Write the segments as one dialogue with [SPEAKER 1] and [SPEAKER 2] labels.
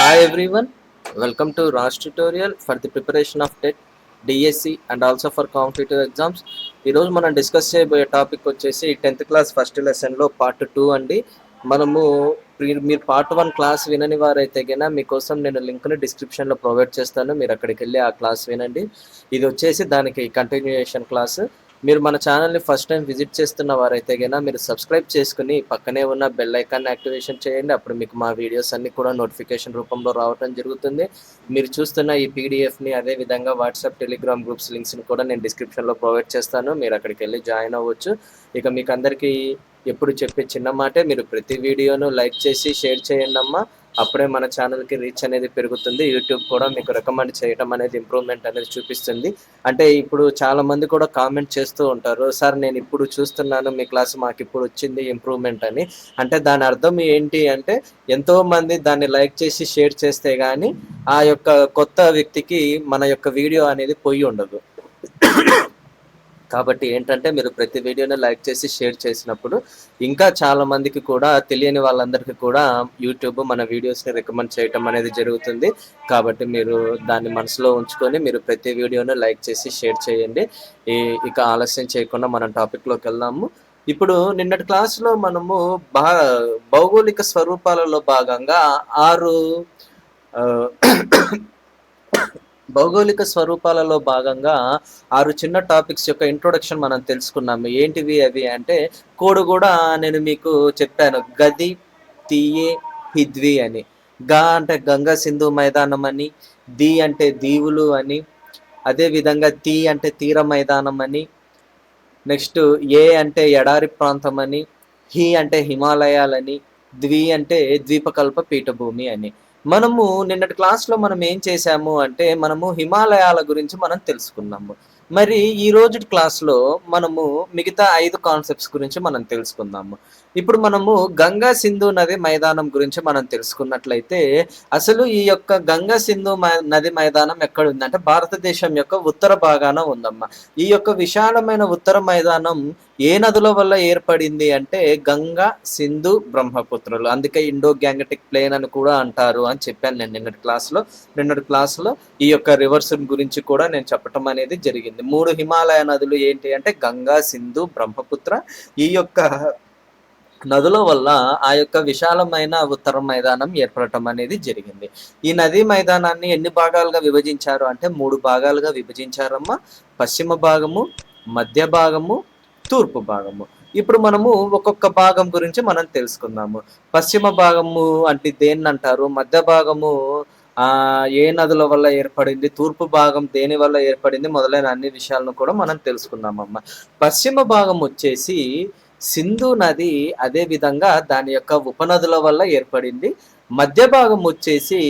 [SPEAKER 1] Hi everyone, welcome to Raj tutorial for the preparation of TET, DSC and also for competitive exams. ఈరోజు మనం discuss చేయబోయే topic వచ్చేసి 10th class first లెసన్లో part 2 అండి. మనము మీరు పార్ట్ 1 క్లాస్ వినని వారైతే గన మీకోసం నేను లింక్ని డిస్క్రిప్షన్లో ప్రొవైడ్ చేస్తాను. మీరు అక్కడికి వెళ్ళి ఆ క్లాస్ వినండి. ఇది వచ్చేసి దానికి కంటిన్యూయేషన్ క్లాస్. మీరు మన ఛానల్ని ఫస్ట్ టైం విజిట్ చేస్తున్న వారైతే గన మీరు సబ్స్క్రైబ్ చేసుకుని పక్కనే ఉన్న బెల్ ఐకాన్ని యాక్టివేషన్ చేయండి. అప్పుడు మీకు మా వీడియోస్ అన్ని కూడా నోటిఫికేషన్ రూపంలో రావడం జరుగుతుంది. మీరు చూస్తున్న ఈ పీడిఎఫ్ని అదేవిధంగా వాట్సాప్ టెలిగ్రామ్ గ్రూప్స్ లింక్స్ని కూడా నేను డిస్క్రిప్షన్లో ప్రొవైడ్ చేస్తాను. మీరు అక్కడికి వెళ్ళి జాయిన్ అవ్వచ్చు. ఇక మీకు అందరికీ ఎప్పుడు చెప్పే చిన్న మాటే, మీరు ప్రతి వీడియోను లైక్ చేసి షేర్ చేయండి అమ్మా. అప్పుడే మన ఛానల్కి రీచ్ అనేది పెరుగుతుంది. యూట్యూబ్ కూడా మీకు రికమెండ్ చేయడం అనేది ఇంప్రూవ్మెంట్ అనేది చూపిస్తుంది. అంటే ఇప్పుడు చాలామంది కూడా కామెంట్ చేస్తూ ఉంటారు, సార్ నేను ఇప్పుడు చూస్తున్నాను మీ క్లాస్ మాకు ఇప్పుడు వచ్చింది ఇంప్రూవ్మెంట్ అని. అంటే దాని అర్థం ఏంటి అంటే ఎంతోమంది దాన్ని లైక్ చేసి షేర్ చేస్తే కానీ ఆ యొక్క కొత్త వ్యక్తికి మన యొక్క వీడియో అనేది పోయి ఉండదు. కాబట్టి ఏంటంటే మీరు ప్రతి వీడియోని లైక్ చేసి షేర్ చేసినప్పుడు ఇంకా చాలా మందికి కూడా తెలియని వాళ్ళందరికీ కూడా యూట్యూబ్ మన వీడియోస్ని రికమెండ్ చేయటం అనేది జరుగుతుంది. కాబట్టి మీరు దాన్ని మనసులో ఉంచుకొని మీరు ప్రతి వీడియోని లైక్ చేసి షేర్ చేయండి. ఇక ఆలస్యం చేయకుండా మనం టాపిక్లోకి వెళ్దాము. ఇప్పుడు నిన్నటి క్లాసులో మనము భౌగోళిక స్వరూపాలలో భాగంగా భౌగోళిక స్వరూపాలలో భాగంగా 6 చిన్న టాపిక్స్ యొక్క ఇంట్రొడక్షన్ మనం తెలుసుకున్నాము. ఏంటివి అవి అంటే కోడ్ కూడా నేను మీకు చెప్పాను, గది తీయే హిద్వి అని. గా అంటే గంగా సింధు మైదానం అని, ది అంటే దీవులు అని, అదేవిధంగా తీ అంటే తీర మైదానం అని, నెక్స్ట్ ఏ అంటే ఎడారి ప్రాంతం అని, హి అంటే హిమాలయాలని, ద్వి అంటే ద్వీపకల్ప పీఠభూమి అని. మనము నిన్నటి క్లాస్లో మనం ఏం చేసాము అంటే మనము హిమాలయాల గురించి మనం తెలుసుకున్నాము. మరి ఈ రోజు క్లాస్లో మనము మిగతా 5 కాన్సెప్ట్స్ గురించి మనం తెలుసుకుందాము. ఇప్పుడు మనము గంగా సింధు నది మైదానం గురించి మనం తెలుసుకున్నట్లయితే అసలు ఈ యొక్క గంగా సింధు నది మైదానం ఎక్కడ ఉందంటే భారతదేశం యొక్క ఉత్తర భాగాన ఉందమ్మా. ఈ యొక్క విశాలమైన ఉత్తర మైదానం ఏ నదుల వల్ల ఏర్పడింది అంటే గంగా, సింధు, బ్రహ్మపుత్రులు. అందుకే ఇండో గ్యాంగటిక్ ప్లేన్ అని కూడా అంటారు అని చెప్పాను నేను నిన్నటి క్లాస్లో ఈ యొక్క రివర్స్ గురించి కూడా నేను చెప్పటం అనేది జరిగింది. 3 హిమాలయ నదులు ఏంటి అంటే గంగా, సింధు, బ్రహ్మపుత్ర. ఈ యొక్క నదుల వల్ల ఆ యొక్క విశాలమైన ఉత్తర మైదానం ఏర్పడటం అనేది జరిగింది. ఈ నదీ మైదానాన్ని ఎన్ని భాగాలుగా విభజించారు అంటే 3 భాగాలుగా విభజించారమ్మా. పశ్చిమ భాగము, మధ్య భాగము, తూర్పు భాగము. ఇప్పుడు మనము ఒక్కొక్క భాగం గురించి మనం తెలుసుకుందాము. పశ్చిమ భాగము అంటే దేన్ని అంటారు, మధ్య భాగము ఏ నదుల వల్ల ఏర్పడింది, తూర్పు భాగం దేని వల్ల ఏర్పడింది మొదలైన అన్ని విషయాలను కూడా మనం తెలుసుకుందామమ్మా. పశ్చిమ భాగం వచ్చేసి సింధు నది, అదే విధంగా దాని యొక్క ఉపనదుల వల్ల ఏర్పడింది. మధ్య భాగం వచ్చేసి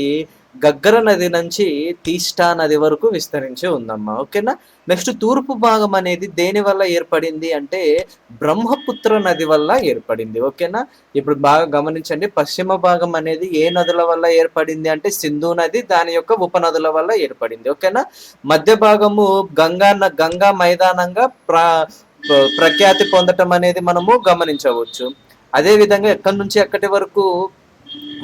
[SPEAKER 1] గగ్గర నది నుంచి తీస్టా నది వరకు విస్తరించి ఉందమ్మా. ఓకేనా. నెక్స్ట్ తూర్పు భాగం అనేది దేని వల్ల ఏర్పడింది అంటే బ్రహ్మపుత్ర నది వల్ల ఏర్పడింది. ఓకేనా. ఇప్పుడు బాగా గమనించండి, పశ్చిమ భాగం అనేది ఏ నదుల వల్ల ఏర్పడింది అంటే సింధు నది, దాని యొక్క ఉపనదుల వల్ల ఏర్పడింది. ఓకేనా. మధ్య భాగము గంగా మైదానంగా ప్రఖ్యాతి పొందటం అనేది మనము గమనించవచ్చు. అదే విధంగా ఎక్కడి నుంచి ఎక్కడి వరకు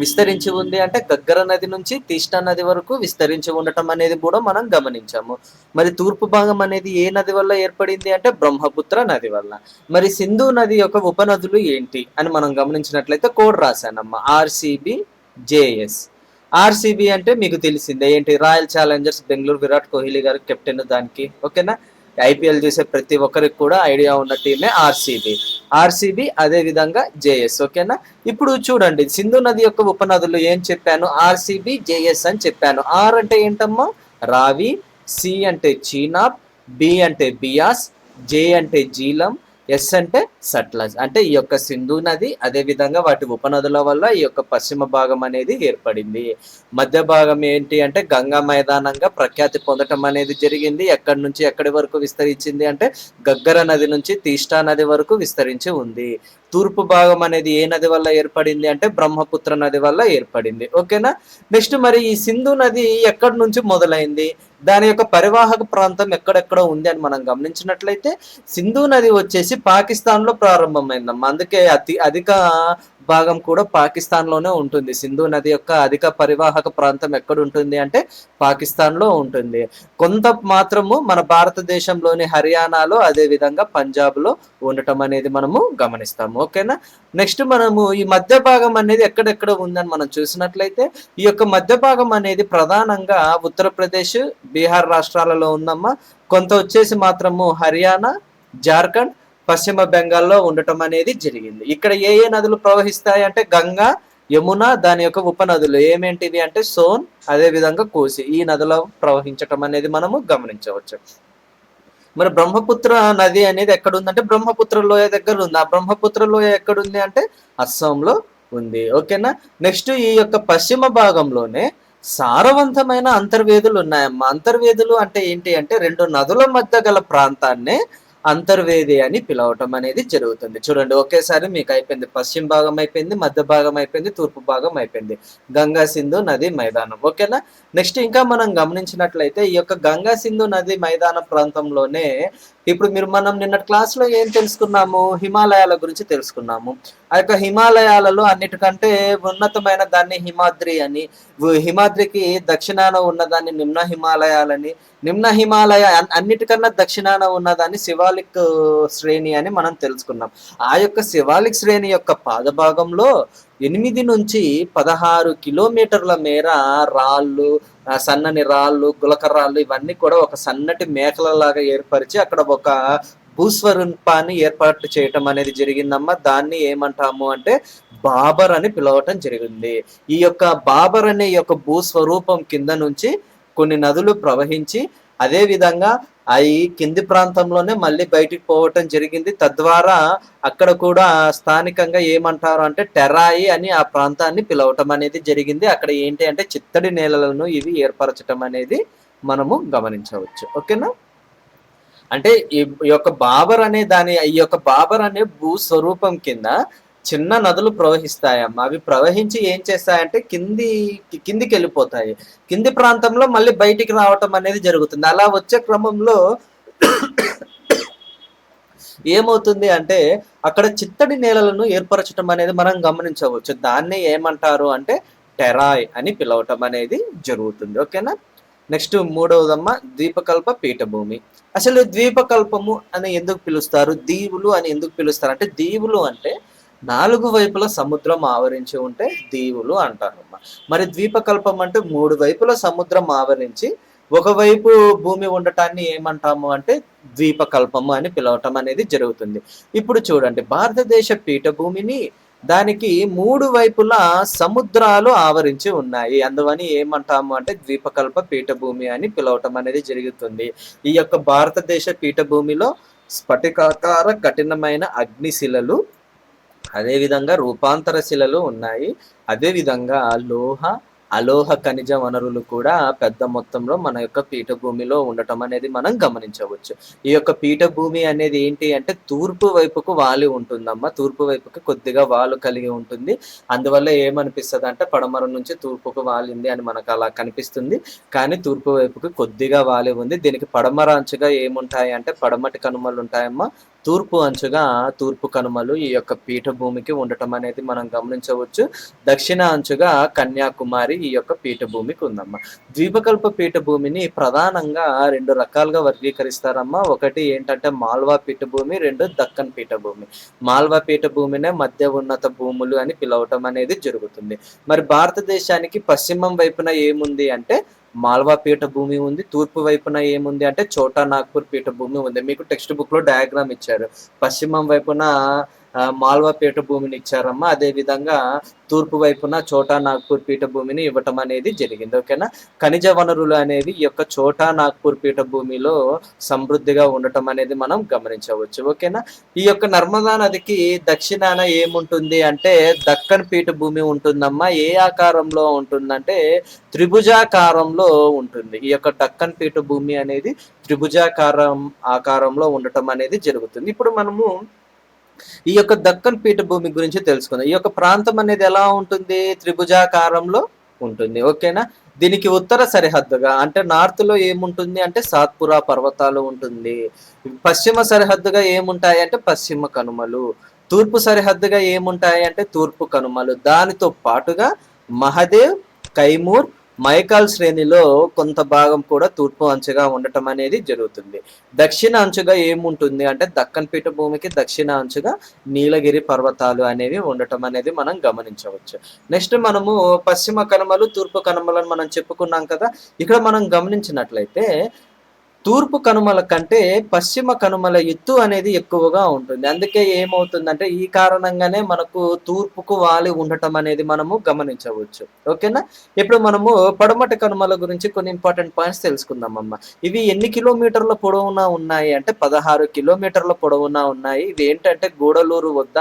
[SPEAKER 1] విస్తరించి ఉంది అంటే గగ్గర నది నుంచి తీస్టా నది వరకు విస్తరించి ఉండటం అనేది కూడా మనం గమనించాము. మరి తూర్పు భాగం అనేది ఏ నది వల్ల ఏర్పడింది అంటే బ్రహ్మపుత్ర నది వల్ల. మరి సింధు నది యొక్క ఉపనదులు ఏంటి అని మనం గమనించినట్లయితే కోడ్ రాశానమ్మా, ఆర్సిబి జేఎస్. ఆర్సిబి అంటే మీకు తెలిసిందే ఏంటి, రాయల్ ఛాలెంజర్స్ బెంగళూరు, విరాట్ కోహ్లీ గారు కెప్టెన్ దానికి. ఓకేనా. ఐపీఎల్ చూసే ప్రతి ఒక్కరికి కూడా ఐడియా ఉన్న టీమే ఆర్సిబి అదే విధంగా జేఎస్. ఓకేనా. ఇప్పుడు చూడండి, సింధు నది యొక్క ఉపనదులు ఏం చెప్పాను, ఆర్సిబి జేఎస్ అని చెప్పాను. ఆర్ అంటే ఏంటమ్మా, రావి, సి అంటే చీనాబ్, బి అంటే బియాస్, జే అంటే జీలం, ఎస్ అంటే సట్లజ్. అంటే ఈ యొక్క సింధు నది అదే విధంగా వాటి ఉపనదుల వల్ల ఈ యొక్క పశ్చిమ భాగం అనేది ఏర్పడింది. మధ్య భాగం ఏంటి అంటే గంగా మైదానంగా ప్రఖ్యాతి పొందటం అనేది జరిగింది. ఎక్కడి నుంచి ఎక్కడి వరకు విస్తరించింది అంటే గగ్గర నది నుంచి తీస్టా నది వరకు విస్తరించి ఉంది. తూర్పు భాగం అనేది ఏ నది వల్ల ఏర్పడింది అంటే బ్రహ్మపుత్ర నది వల్ల ఏర్పడింది. ఓకేనా. నెక్స్ట్ మరి ఈ సింధు నది ఎక్కడి నుంచి మొదలైంది, దాని యొక్క పరివాహక ప్రాంతం ఎక్కడెక్కడ ఉంది అని మనం గమనించినట్లయితే సింధు నది వచ్చేసి పాకిస్తాన్లో ప్రారంభమైందమ్మా. అందుకే అధిక భాగం కూడా పాకిస్తాన్లోనే ఉంటుంది. సింధు నది యొక్క అధిక పరివాహక ప్రాంతం ఎక్కడ ఉంటుంది అంటే పాకిస్తాన్లో ఉంటుంది. కొంత మాత్రము మన భారతదేశంలోని హర్యానాలో, అదే విధంగా పంజాబ్లో ఉండటం అనేది మనము గమనిస్తాము. ఓకేనా. నెక్స్ట్ మనము ఈ మధ్య భాగం అనేది ఎక్కడెక్కడ ఉందని మనం చూసినట్లయితే, ఈ యొక్క మధ్య భాగం అనేది ప్రధానంగా ఉత్తరప్రదేశ్, బీహార్ రాష్ట్రాలలో ఉందమ్మా. కొంత వచ్చేసి మాత్రము హర్యానా, జార్ఖండ్, పశ్చిమ బెంగాల్లో ఉండటం అనేది జరిగింది. ఇక్కడ ఏ ఏ నదులు ప్రవహిస్తాయి అంటే గంగా, యమున, దాని యొక్క ఉపనదులు ఏమేంటివి అంటే సోన్, అదే విధంగా కోసి, ఈ నదులు ప్రవహించటం అనేది మనము గమనించవచ్చు. మరి బ్రహ్మపుత్ర నది అనేది ఎక్కడ ఉందంటే బ్రహ్మపుత్ర లోయ దగ్గర ఉంది. ఆ బ్రహ్మపుత్ర లోయ ఎక్కడుంది అంటే అస్సాంలో ఉంది. ఓకేనా. నెక్స్ట్ ఈ యొక్క పశ్చిమ భాగంలోనే సారవంతమైన అంతర్వేదులు ఉన్నాయమ్మా. అంతర్వేదులు అంటే ఏంటి అంటే రెండు నదుల మధ్య గల ప్రాంతాన్ని అంతర్వేది అని పిలవటం అనేది జరుగుతుంది. చూడండి, ఒకేసారి మీకు అయిపోయింది. పశ్చిమ భాగం అయిపోయింది, మధ్య భాగం అయిపోయింది, తూర్పు భాగం అయిపోయింది. గంగా సింధు నది మైదానం. ఓకేనా. నెక్స్ట్ ఇంకా మనం గమనించినట్లయితే ఈ యొక్క గంగా సింధు నది మైదాన ప్రాంతంలోనే ఇప్పుడు మనం నిన్నటి క్లాస్లో ఏం తెలుసుకున్నాము, హిమాలయాల గురించి తెలుసుకున్నాము. ఆ యొక్క హిమాలయాలలో అన్నిటికంటే ఉన్నతమైన దాన్ని హిమాద్రి అని, హిమాద్రికి దక్షిణాన ఉన్నదాన్ని నిమ్న హిమాలయాలని, నిమ్న హిమాలయ అన్నిటికన్నా దక్షిణాన ఉన్నదాన్ని శివాలిక్ శ్రేణి అని మనం తెలుసుకున్నాం. ఆ యొక్క శివాలిక్ శ్రేణి యొక్క పాదభాగంలో 8 నుంచి 16 కిలోమీటర్ల మేర రాళ్ళు, సన్నని రాళ్ళు, గులకరాళ్ళు ఇవన్నీ కూడా ఒక సన్నటి మేకలలాగా ఏర్పరిచి అక్కడ ఒక భూస్వరూపాన్ని ఏర్పాటు చేయటం అనేది జరిగిందమ్మా. దాన్ని ఏమంటాము అంటే బాబర్ అని పిలవటం జరిగింది. ఈ యొక్క బాబర్ అనే యొక్క భూస్వరూపం కింద నుంచి కొన్ని నదులు ప్రవహించి అదే విధంగా అవి కింది ప్రాంతంలోనే మళ్ళీ బయటికి పోవటం జరిగింది. తద్వారా అక్కడ కూడా స్థానికంగా ఏమంటారు అంటే టెరాయి అని ఆ ప్రాంతాన్ని పిలవటం అనేది జరిగింది. అక్కడ ఏంటి అంటే చిత్తడి నేలలను ఇవి ఏర్పరచటం అనేది మనము గమనించవచ్చు. ఓకేనా. అంటే ఈ యొక్క బాబర్ అనే ఈ యొక్క బాబర్ అనే భూస్వరూపం కింద చిన్న నదులు ప్రవహిస్తాయమ్మా. అవి ప్రవహించి ఏం చేస్తాయంటే కిందికి వెళ్ళిపోతాయి. కింది ప్రాంతంలో మళ్ళీ బయటికి రావటం అనేది జరుగుతుంది. అలా వచ్చే క్రమంలో ఏమవుతుంది అంటే అక్కడ చిత్తడి నేలలను ఏర్పరచడం అనేది మనం గమనించవచ్చు. దాన్ని ఏమంటారు అంటే టెరాయ్ అని పిలవటం అనేది జరుగుతుంది. ఓకేనా. నెక్స్ట్ మూడవదమ్మా ద్వీపకల్ప పీఠభూమి. అసలు ద్వీపకల్పము అని ఎందుకు పిలుస్తారు, దీవులు అని ఎందుకు పిలుస్తారు అంటే దీవులు అంటే 4 వైపుల సముద్రం ఆవరించి ఉంటే దీవులు అంటారమ్మా. మరి ద్వీపకల్పం అంటే 3 వైపుల సముద్రం ఆవరించి ఒకవైపు భూమి ఉండటాన్ని ఏమంటాము అంటే ద్వీపకల్పము అని పిలవటం అనేది జరుగుతుంది. ఇప్పుడు చూడండి, భారతదేశ పీఠభూమిని దానికి 3 వైపులా సముద్రాలు ఆవరించి ఉన్నాయి. అందువని ఏమంటాము అంటే ద్వీపకల్ప పీఠభూమి అని పిలవటం అనేది జరుగుతుంది. ఈ యొక్క భారతదేశ పీఠభూమిలో స్ఫటికాకార కఠినమైన అగ్నిశిలలు, అదేవిధంగా రూపాంతర శిలలు ఉన్నాయి. అదేవిధంగా అలోహ ఖనిజ వనరులు కూడా పెద్ద మొత్తంలో మన యొక్క పీఠభూమిలో ఉండటం అనేది మనం గమనించవచ్చు. ఈ యొక్క పీఠభూమి అనేది ఏంటి అంటే తూర్పు వైపుకు వాలి ఉంటుందమ్మా. తూర్పు వైపుకి కొద్దిగా వాలు కలిగి ఉంటుంది. అందువల్ల ఏమనిపిస్తుంది అంటే పడమర నుంచి తూర్పుకు వాలింది అని మనకు అలా కనిపిస్తుంది. కానీ తూర్పు వైపుకి కొద్దిగా వాలి ఉంది. దీనికి పడమర అంచుగా ఏముంటాయి అంటే పడమటి కనుమలు ఉంటాయమ్మా. తూర్పు అంచుగా తూర్పు కనుమలు ఈ యొక్క పీఠభూమికి ఉండటం అనేది మనం గమనించవచ్చు. దక్షిణ అంచుగా కన్యాకుమారి ఈ యొక్క పీఠభూమికి ఉందమ్మా. ద్వీపకల్ప పీఠభూమిని ప్రధానంగా 2 రకాలుగా వర్గీకరిస్తారమ్మా. ఒకటి ఏంటంటే మాల్వా పీఠభూమి, 2 దక్కన్ పీఠభూమి. మాల్వా పీఠభూమినే మధ్య ఉన్నత భూములు అని పిలవటం అనేది జరుగుతుంది. మరి భారతదేశానికి పశ్చిమం వైపున ఏముంది అంటే మాల్వా పీఠభూమి ఉంది. తూర్పు వైపున ఏముంది అంటే చోటా నాగ్పూర్ పీఠభూమి ఉంది. మీకు టెక్స్ట్ బుక్ లో డయాగ్రామ్ ఇచ్చారు. పశ్చిమం వైపున మాల్వా పీఠభూమిని ఇచ్చారమ్మా. అదే విధంగా తూర్పు వైపున చోటా నాగ్పూర్ పీఠభూమిని ఇవ్వటం అనేది జరిగింది. ఓకేనా. ఖనిజ వనరులు అనేవి ఈ యొక్క చోటా నాగ్పూర్ పీఠభూమిలో సమృద్ధిగా ఉండటం అనేది మనం గమనించవచ్చు. ఓకేనా. ఈ యొక్క నర్మదా నదికి దక్షిణాన ఏముంటుంది అంటే దక్కన్ పీఠభూమి ఉంటుందమ్మా. ఏ ఆకారంలో ఉంటుందంటే త్రిభుజాకారంలో ఉంటుంది. ఈ యొక్క దక్కన్ పీఠభూమి అనేది ఆకారంలో ఉండటం అనేది జరుగుతుంది. ఇప్పుడు మనము ఈ యొక్క దక్కన్ పీఠభూమి గురించి తెలుసుకుందాం. ఈ యొక్క ప్రాంతం అనేది ఎలా ఉంటుంది, త్రిభుజాకారంలో ఉంటుంది. ఓకేనా. దీనికి ఉత్తర సరిహద్దుగా అంటే నార్త్ లో ఏముంటుంది అంటే సాత్పురా పర్వతాలు ఉంటుంది. పశ్చిమ సరిహద్దుగా ఏముంటాయి అంటే పశ్చిమ కనుమలు. తూర్పు సరిహద్దుగా ఏముంటాయి అంటే తూర్పు కనుమలు. దానితో పాటుగా మహదేవ్, కైమూర్, మైకాల్ శ్రేణిలో కొంత భాగం కూడా తూర్పు అంచుగా ఉండటం అనేది జరుగుతుంది. దక్షిణ అంచుగా ఏముంటుంది అంటే దక్కన్ పీఠభూమికి దక్షిణ అంచుగా నీలగిరి పర్వతాలు అనేవి ఉండటం అనేది మనం గమనించవచ్చు. నెక్స్ట్ మనము పశ్చిమ కనుమలు, తూర్పు కనుమలను మనం చెప్పుకున్నాం కదా. ఇక్కడ మనం గమనించినట్లయితే తూర్పు కనుమల కంటే పశ్చిమ కనుమల ఎత్తు అనేది ఎక్కువగా ఉంటుంది. అందుకే ఏమవుతుందంటే ఈ కారణంగానే మనకు తూర్పుకు వాలి ఉండటం అనేది మనము గమనించవచ్చు. ఓకేనా. ఇప్పుడు మనము పడమటి కనుమల గురించి కొన్ని ఇంపార్టెంట్ పాయింట్స్ తెలుసుకుందాం అమ్మ. ఇవి ఎన్ని కిలోమీటర్ల పొడవునా ఉన్నాయి అంటే 16 కిలోమీటర్ల పొడవునా ఉన్నాయి. ఇవి ఏంటంటే గూడలూరు వద్ద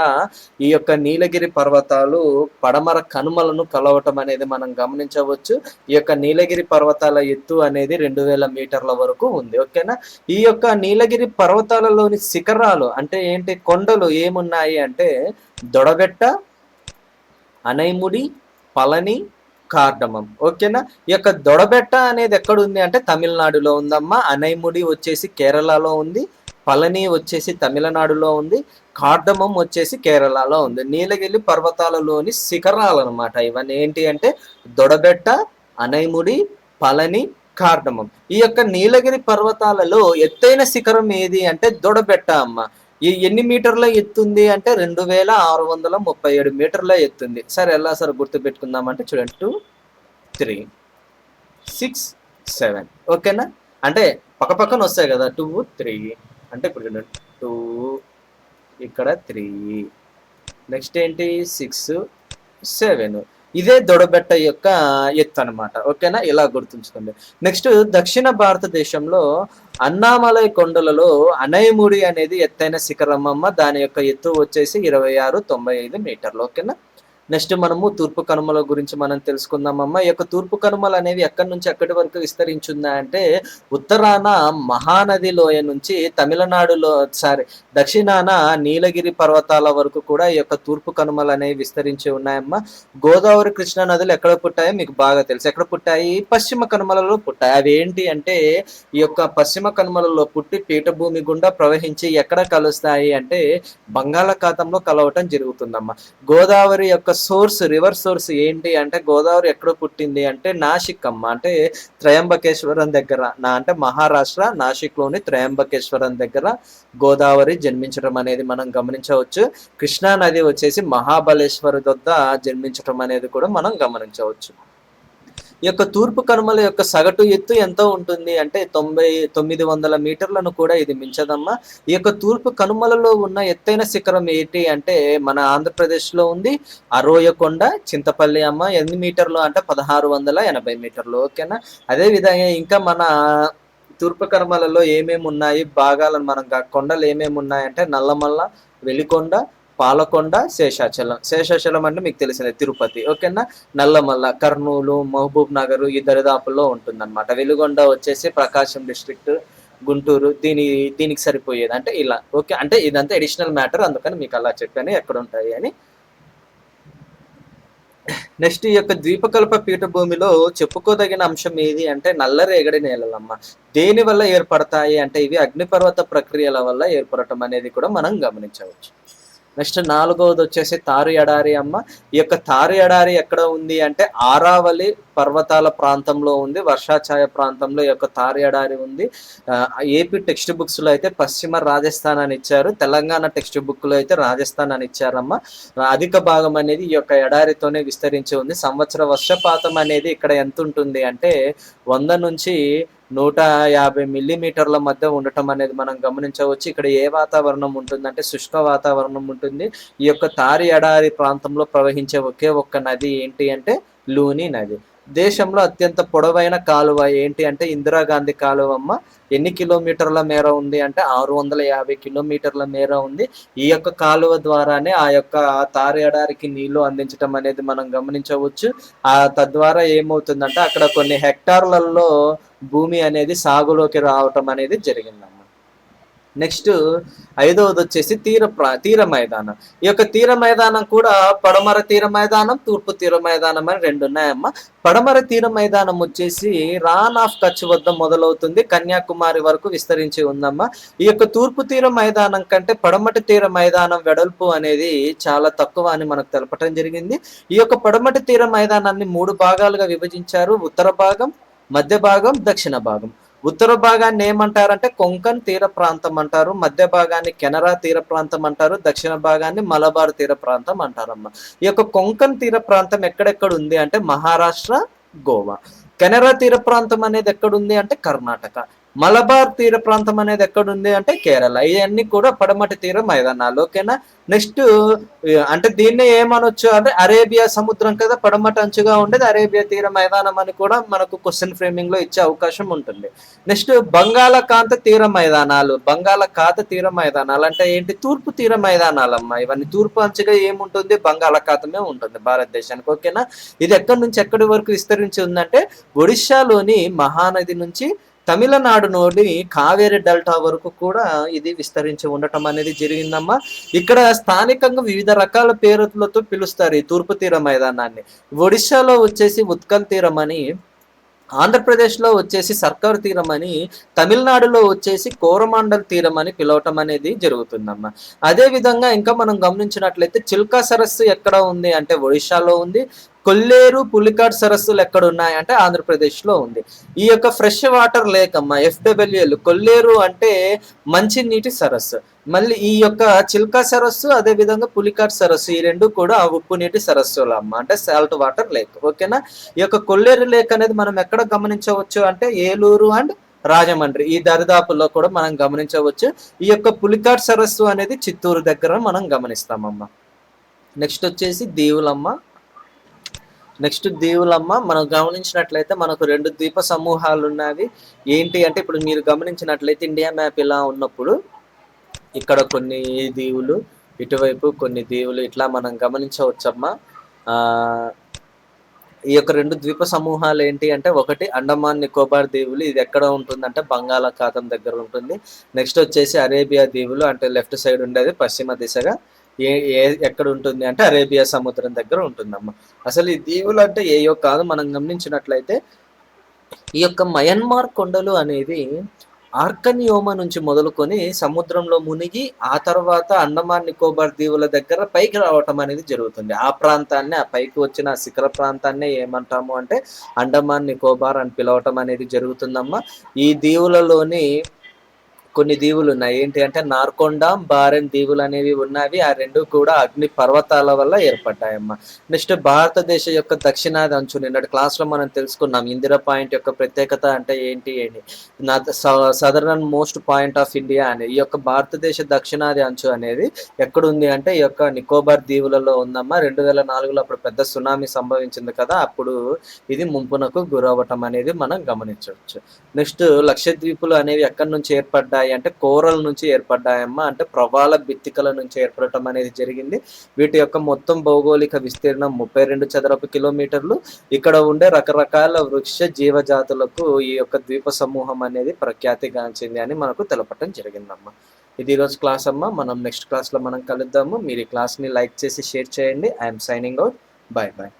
[SPEAKER 1] ఈ యొక్క నీలగిరి పర్వతాలు పడమర కనుమలను కలవటం అనేది మనం గమనించవచ్చు. ఈ యొక్క నీలగిరి పర్వతాల ఎత్తు అనేది 2000 మీటర్ల వరకు ఉంది. ఓకేనా. ఈ యొక్క నీలగిరి పర్వతాలలోని శిఖరాలు అంటే ఏంటి, కొండలు ఏమున్నాయి అంటే దొడబెట్ట, అనైముడి, పళని, కార్డమం. ఓకేనా. ఈ యొక్క దొడబెట్ట అనేది ఎక్కడ ఉంది అంటే తమిళనాడులో ఉందమ్మా. అనైముడి వచ్చేసి కేరళలో ఉంది, పళని వచ్చేసి తమిళనాడులో ఉంది, కార్డమం వచ్చేసి కేరళలో ఉంది. నీలగిరి పర్వతాలలోని శిఖరాలు అనమాట ఇవన్నీ. ఏంటి అంటే దొడబెట్ట, అనైముడి, పళని, కార్డమం. ఈ యొక్క నీలగిరి పర్వతాలలో ఎత్తైన శిఖరం ఏది అంటే దొడబెట్ట అమ్మ. ఈ ఎన్ని మీటర్ల ఎత్తుంది అంటే 2637 మీటర్ల ఎత్తుంది. సరే ఎలా సార్ గుర్తు పెట్టుకుందామంటే చూడండి 2, 3, 6, 7. ఓకేనా. అంటే పక్క పక్కన వస్తాయి కదా 2, 3 అంటే ఇప్పుడు చూడండి 2, ఇక్కడ 3, నెక్స్ట్ ఏంటి 6, 7. ఇదే దొడబెట్ట యొక్క ఎత్తు అనమాట. ఓకేనా. ఇలా గుర్తుంచుకోండి. నెక్స్ట్ దక్షిణ భారతదేశంలో అన్నామలై కొండలలో అనైముడి అనేది ఎత్తైన శిఖరం అమ్మ. దాని యొక్క ఎత్తు వచ్చేసి 2695 మీటర్లు. ఓకేనా. నెక్స్ట్ మనము తూర్పు కనుమల గురించి మనం తెలుసుకుందామమ్మా. ఈ యొక్క తూర్పు కనుమలు అనేవి ఎక్కడి నుంచి ఎక్కడి వరకు విస్తరించిందా అంటే ఉత్తరాన మహానది లోయ నుంచి తమిళనాడులో దక్షిణాన నీలగిరి పర్వతాల వరకు కూడా ఈ యొక్క తూర్పు కనుమలు అనేవి విస్తరించి ఉన్నాయమ్మా. గోదావరి, కృష్ణా నదులు ఎక్కడ పుట్టాయో మీకు బాగా తెలుసు. ఎక్కడ పుట్టాయి? పశ్చిమ కనుమలలో పుట్టాయి. అవి ఏంటి అంటే ఈ యొక్క పశ్చిమ కనుమలలో పుట్టి పీఠభూమి గుండా ప్రవహించి ఎక్కడ కలుస్తాయి అంటే బంగాళాఖాతంలో కలవటం జరుగుతుందమ్మా. గోదావరి యొక్క సోర్స్, రివర్ సోర్స్ ఏంటి అంటే గోదావరి ఎక్కడ పుట్టింది అంటే నాసిక్ అమ్మ. అంటే త్రయంబకేశ్వరం దగ్గర, అంటే మహారాష్ట్ర నాసిక్ లోని త్రయంబకేశ్వరం దగ్గర గోదావరి జన్మించడం అనేది మనం గమనించవచ్చు. కృష్ణా నది వచ్చేసి మహాబలేశ్వర్ వద్ద జన్మించడం అనేది కూడా మనం గమనించవచ్చు. ఈ యొక్క తూర్పు కనుమల యొక్క సగటు ఎత్తు ఎంత ఉంటుంది అంటే 900 మీటర్లను కూడా ఇది మించదమ్మా. ఈ యొక్క తూర్పు కనుమలలో ఉన్న ఎత్తైన శిఖరం ఏంటి అంటే మన ఆంధ్రప్రదేశ్లో ఉంది అరోయకొండ, చింతపల్లి అమ్మ. ఎన్ని మీటర్లు అంటే 1680 మీటర్లు. ఓకేనా. అదేవిధంగా ఇంకా మన తూర్పు కనుమలలో ఏమేమి ఉన్నాయి భాగాలను మనం కొండలు ఏమేమి ఉన్నాయంటే నల్లమల్ల, వెలికొండ, పాలకొండ, శేషాచలం అంటే మీకు తెలిసిన తిరుపతి. ఓకేనా. నల్లమల్ల కర్నూలు, మహబూబ్ నగర్ ఈ దరిదాపుల్లో ఉంటుందన్నమాట. వెలిగొండ వచ్చేసి ప్రకాశం డిస్ట్రిక్ట్, గుంటూరు దీనికి సరిపోయేది అంటే ఇలా. ఓకే. అంటే ఇదంతా అడిషనల్ మ్యాటర్, అందుకని మీకు అలా చెప్పాను ఎక్కడ ఉంటాయి అని. నెక్స్ట్ ఈ యొక్క ద్వీపకల్ప పీఠభూమిలో చెప్పుకోదగిన అంశం ఏది అంటే నల్లరేగడి నేలలమ్మ. దేని వల్ల ఏర్పడతాయి అంటే ఇవి అగ్నిపర్వత ప్రక్రియల వల్ల ఏర్పడటం అనేది కూడా మనం గమనించవచ్చు. నెక్స్ట్ 4వది వచ్చేసి తారు ఎడారి అమ్మ. ఈ యొక్క తారు ఎడారి ఎక్కడ ఉంది అంటే ఆరావళి పర్వతాల ప్రాంతంలో ఉంది, వర్షాఛాయ ప్రాంతంలో ఈ యొక్క తారు ఎడారి ఉంది. ఏపీ టెక్స్ట్ బుక్స్ లో అయితే పశ్చిమ రాజస్థాన్ అని ఇచ్చారు, తెలంగాణ టెక్స్ట్ బుక్ లో అయితే రాజస్థాన్ అని ఇచ్చారమ్మ. అధిక భాగం అనేది ఈ యొక్క ఎడారితోనే విస్తరించి ఉంది. సంవత్సర వర్షపాతం అనేది ఇక్కడ ఎంత ఉంటుంది అంటే 100 నుంచి 150 మిల్లీమీటర్ల మధ్య ఉండటం అనేది మనం గమనించవచ్చు. ఇక్కడ ఏ వాతావరణం ఉంటుందంటే శుష్క వాతావరణం ఉంటుంది. ఈ యొక్క తారి ఎడారి ప్రాంతంలో ప్రవహించే ఒకే ఒక్క నది ఏంటి అంటే లూని నది. దేశంలో అత్యంత పొడవైన కాలువ ఏంటి అంటే ఇందిరాగాంధీ కాలువమ్మ. ఎన్ని కిలోమీటర్ల మేర ఉంది అంటే 650 కిలోమీటర్ల మేర ఉంది. ఈ యొక్క కాలువ ద్వారానే ఆ యొక్క తారు ఎడారికి నీళ్లు అందించడం అనేది మనం గమనించవచ్చు. తద్వారా ఏమవుతుందంటే అక్కడ కొన్ని హెక్టార్లలో భూమి అనేది సాగులోకి రావటం అనేది జరిగిందమ్మ. నెక్స్ట్ ఐదవది వచ్చేసి తీర మైదానం. ఈ యొక్క తీర మైదానం కూడా పడమర తీర మైదానం, తూర్పు తీర మైదానం అని రెండు ఉన్నాయమ్మా. పడమర తీర మైదానం వచ్చేసి రాన్ ఆఫ్ కచ్ వద్ద మొదలవుతుంది, కన్యాకుమారి వరకు విస్తరించి ఉందమ్మా. ఈ యొక్క తూర్పు తీర మైదానం కంటే పడమటి తీర మైదానం వెడల్పు అనేది చాలా తక్కువ అని మనకు తెలపటం జరిగింది. ఈ యొక్క పడమటి తీర మైదానాన్ని 3 భాగాలుగా విభజించారు: ఉత్తర భాగం, మధ్య భాగం, దక్షిణ భాగం. ఉత్తర భాగాన్ని ఏమంటారంటే కొంకన్ తీర ప్రాంతం అంటారు, మధ్య భాగాన్ని కెనరా తీర ప్రాంతం అంటారు, దక్షిణ భాగాన్ని మలబార్ తీర ప్రాంతం అంటారమ్మా. ఈ యొక్క కొంకన్ తీర ప్రాంతం ఎక్కడెక్కడ ఉంది అంటే మహారాష్ట్ర, గోవా. కెనరా తీర ప్రాంతం అనేది ఎక్కడుంది అంటే కర్ణాటక. మలబార్ తీర ప్రాంతం అనేది ఎక్కడుంది అంటే కేరళ. ఇవన్నీ కూడా పడమటి తీర మైదానాలు. ఓకేనా. నెక్స్ట్ అంటే దీన్ని ఏమనొచ్చు అంటే అరేబియా సముద్రం కదా పడమటి అంచుగా ఉండేది, అరేబియా తీర మైదానం అని కూడా మనకు క్వశ్చన్ ఫ్రేమింగ్ లో ఇచ్చే అవకాశం ఉంటుంది. నెక్స్ట్ బంగాళాఖాత తీర మైదానాలు. బంగాళాఖాత తీర మైదానాలు అంటే ఏంటి? తూర్పు తీర మైదానాలమ్మా. ఇవన్నీ తూర్పు అంచుగా ఏముంటుంది? బంగాళాఖాతమే ఉంటుంది భారతదేశానికి. ఓకేనా. ఇది ఎక్కడి నుంచి ఎక్కడి వరకు విస్తరించి ఉందంటే ఒడిశాలోని మహానది నుంచి తమిళనాడులోని కావేరి డెల్టా వరకు కూడా ఇది విస్తరించి ఉండటం అనేది జరిగిందమ్మా. ఇక్కడ స్థానికంగా వివిధ రకాల పేర్లతో పిలుస్తారు ఈ తూర్పు తీర మైదానాన్ని. ఒడిశాలో వచ్చేసి ఉత్కల్ తీరం అని, ఆంధ్రప్రదేశ్లో వచ్చేసి సర్కార్ తీరం అని, తమిళనాడులో వచ్చేసి కోరమాండల్ తీరం అని పిలవటం అనేది జరుగుతుందమ్మా. అదే విధంగా ఇంకా మనం గమనించినట్లయితే చిల్కా సరస్సు ఎక్కడ ఉంది అంటే ఒడిశాలో ఉంది. కొల్లేరు, పులికాట్ సరస్సులు ఎక్కడ ఉన్నాయి అంటే ఆంధ్రప్రదేశ్లో ఉంది. ఈ యొక్క ఫ్రెష్ వాటర్ లేక్ అమ్మా, FWL. కొల్లేరు అంటే మంచినీటి సరస్సు. మళ్ళీ ఈ యొక్క చిల్కా సరస్సు, అదే విధంగా పులికాట్ సరస్సు, ఈ రెండు కూడా ఉప్పు నీటి సరస్సులు అమ్మ, అంటే సాల్ట్ వాటర్ లేక్. ఓకేనా. ఈ యొక్క కొల్లేరు లేక్ అనేది మనం ఎక్కడ గమనించవచ్చు అంటే ఏలూరు అండ్ రాజమండ్రి ఈ దరిదాపుల్లో కూడా మనం గమనించవచ్చు. ఈ యొక్క పులికాట్ సరస్సు అనేది చిత్తూరు దగ్గర మనం గమనిస్తామమ్మా. నెక్స్ట్ వచ్చేసి దీవులమ్మ. మనం గమనించినట్లయితే మనకు 2 ద్వీప సమూహాలు ఉన్నవి. ఏంటి అంటే ఇప్పుడు మీరు గమనించినట్లయితే ఇండియా మ్యాప్ ఇలా ఉన్నప్పుడు ఇక్కడ కొన్ని దీవులు, ఇటువైపు కొన్ని దీవులు, ఇట్లా మనం గమనించవచ్చమ్మా. ఈ యొక్క 2 ద్వీప సమూహాలు ఏంటి అంటే ఒకటి అండమాన్ నికోబార్ దీవులు, ఇది ఎక్కడ ఉంటుందంటే బంగాళాఖాతం దగ్గర ఉంటుంది. నెక్స్ట్ వచ్చేసి అరేబియా దీవులు, అంటే లెఫ్ట్ సైడ్ ఉండేది పశ్చిమ దిశగా. ఎక్కడ ఉంటుంది అంటే అరేబియా సముద్రం దగ్గర ఉంటుందమ్మా. అసలు ఈ దీవులు అంటే ఏయో కాదు. మనం గమనించినట్లయితే ఈ యొక్క మయన్మార్ కొండలు అనేది ఆర్కనియోమా నుంచి మొదలుకొని సముద్రంలో మునిగి ఆ తర్వాత అండమాన్ నికోబార్ దీవుల దగ్గర పైకి రావటం అనేది జరుగుతుంది. ఆ ప్రాంతాన్ని, ఆ పైకి వచ్చిన శిఖర ప్రాంతాన్ని ఏమంటాము అంటే అండమాన్ నికోబార్ అని పిలవటం అనేది జరుగుతుందమ్మా. ఈ దీవులలోని కొన్ని దీవులు ఉన్నాయి. ఏంటి అంటే నార్కొండ, బారెన్ దీవులు అనేవి ఉన్నవి. ఆ రెండు కూడా అగ్ని పర్వతాల వల్ల ఏర్పడ్డాయమ్మా. నెక్స్ట్ భారతదేశ యొక్క దక్షిణాది అంచు, నిన్నటి క్లాస్లో మనం తెలుసుకున్నాం ఇందిరా పాయింట్ యొక్క ప్రత్యేకత అంటే ఏంటి అని. Southern most point of India అని. ఈ యొక్క భారతదేశ దక్షిణాది అంచు అనేది ఎక్కడుంది అంటే ఈ యొక్క నికోబార్ దీవులలో ఉందమ్మా. 2004లో అప్పుడు పెద్ద సునామీ సంభవించింది కదా, అప్పుడు ఇది ముంపునకు గురవటం అనేది మనం గమనించవచ్చు. నెక్స్ట్ లక్షద్వీపులు అనేవి ఎక్కడి నుంచి ఏర్పడ్డాయి అంటే కోరల్ నుంచి ఏర్పడ్డాయమ్మా. అంటే ప్రవాల బిత్తికల నుంచి ఏర్పడటం అనేది జరిగింది. వీటి యొక్క మొత్తం భౌగోళిక విస్తీర్ణం 32 చదరపు కిలోమీటర్లు. ఇక్కడ ఉండే రకరకాల వృక్ష జీవజాతులకు ఈ యొక్క ద్వీప సమూహం అనేది ప్రఖ్యాతిగాంచింది అని మనకు తెలపటం జరిగిందమ్మా. ఇది ఈరోజు క్లాస్ అమ్మా. మనం నెక్స్ట్ క్లాస్లో మనం కలుద్దాము. మీరు ఈ క్లాస్ని లైక్ చేసి షేర్ చేయండి. I'm signing out. Bye bye.